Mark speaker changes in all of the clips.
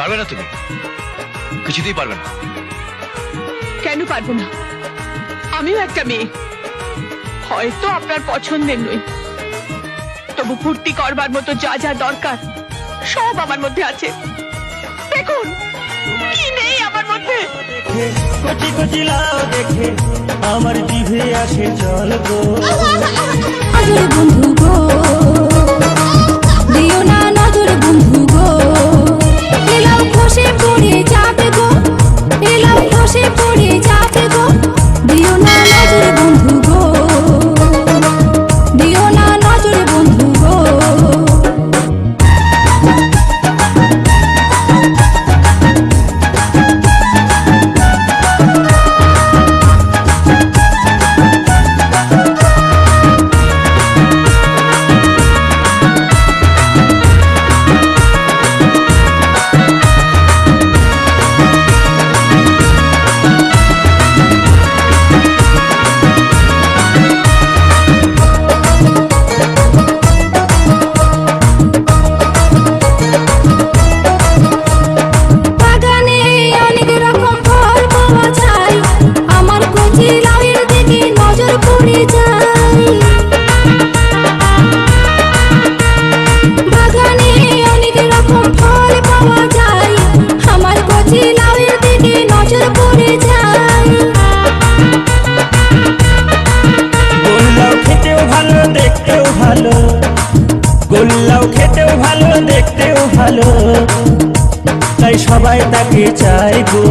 Speaker 1: পারবে না তুমি, কিছুতেই পারবে না।
Speaker 2: কেন পারবো না? আমিও একটা মেয়ে, হয়তো আপনার পছন্দের নই, তবু ফুর্তি করবার মতো যা যা দরকার সব আমার মধ্যে আছে। দেখুন কি নেই আমার মধ্যে।
Speaker 3: কচি কচি লাউ দেখে আমার জিভে আসে জল গো।
Speaker 4: নজর বন্ধু গো, দিও না নজর বন্ধু গো, এলাও খসে পড়ে যাবে গো, এলাও খসে পড়ে যাবে গো, দিও না নজর বন্ধু গো, দিও না নজর বন্ধু গো।
Speaker 3: গোল্লাও খেতেও ভালো দেখতেও ভালো, তাই সবাই তাকে চাই গো।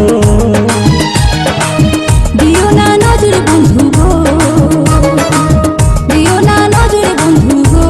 Speaker 4: দিও না নজর বন্ধু গো, দিও না নজর বন্ধু গো।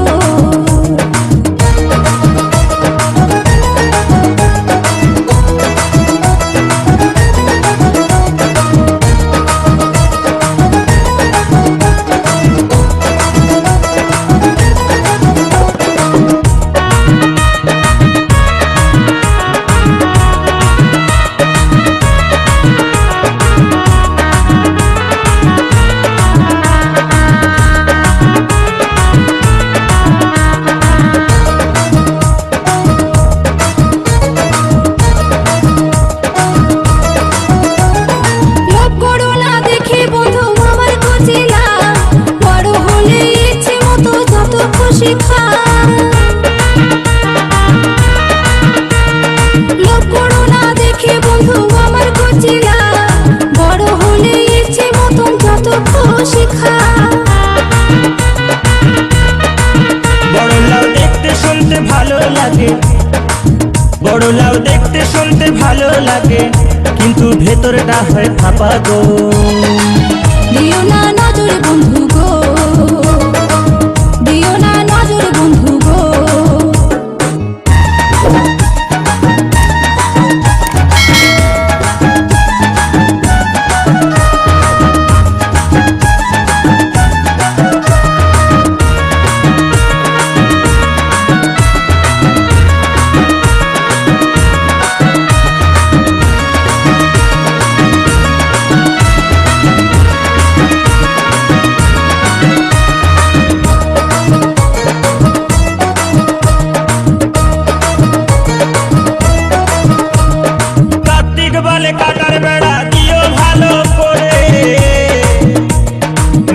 Speaker 4: লোভ করো না দেখে বন্ধু আমার কচিলা, বড় হলে ইচ্ছে মতন যত খুশি খা।
Speaker 3: বড় লাউ দেখতে শুনতে ভালো লাগে, বড় লাউ দেখতে শুনতে ভালো লাগে, কিন্তু ভেতরটা হয় ফাঁপা গো।
Speaker 4: দিও না নজর বন্ধু গো, দিও না নজর বন্ধু গো।
Speaker 3: কাটার বেড়া দিও ভালো করে,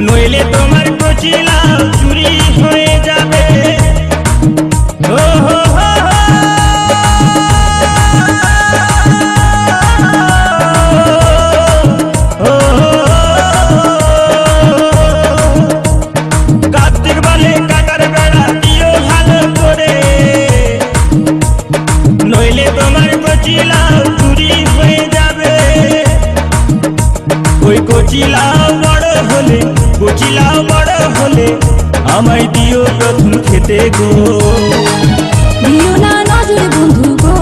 Speaker 3: নইলে তোমার কচি লাউ চুরি হয়ে যাবে। ও হো হো হো, কার্তিক বলে কাটার বেড়া দিও ভালো করে, নইলে তোমার কচি লাউ চুরি হয়ে যাবে। ওই কচি লাউ বড় হলে, কচি লাউ বড় হলে আমায় দিও প্রথম খেতে গো।
Speaker 4: দিও না নজর বন্ধু গো,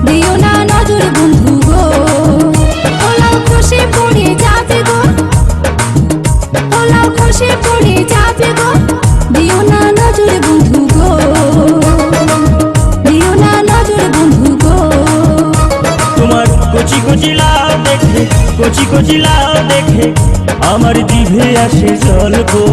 Speaker 4: দিও না নজর বন্ধু গো, ওলাও খসে পড়ে যাবে গো, ওলাও খসে পড়ে যাবে গো, দিও না নজর বন্ধু গো, দিও না নজর বন্ধু গো।
Speaker 3: তোমার কচি কচি লাউ দেখে, কচি কচি লাউ দেখে আমার জিভে আসে জল গো।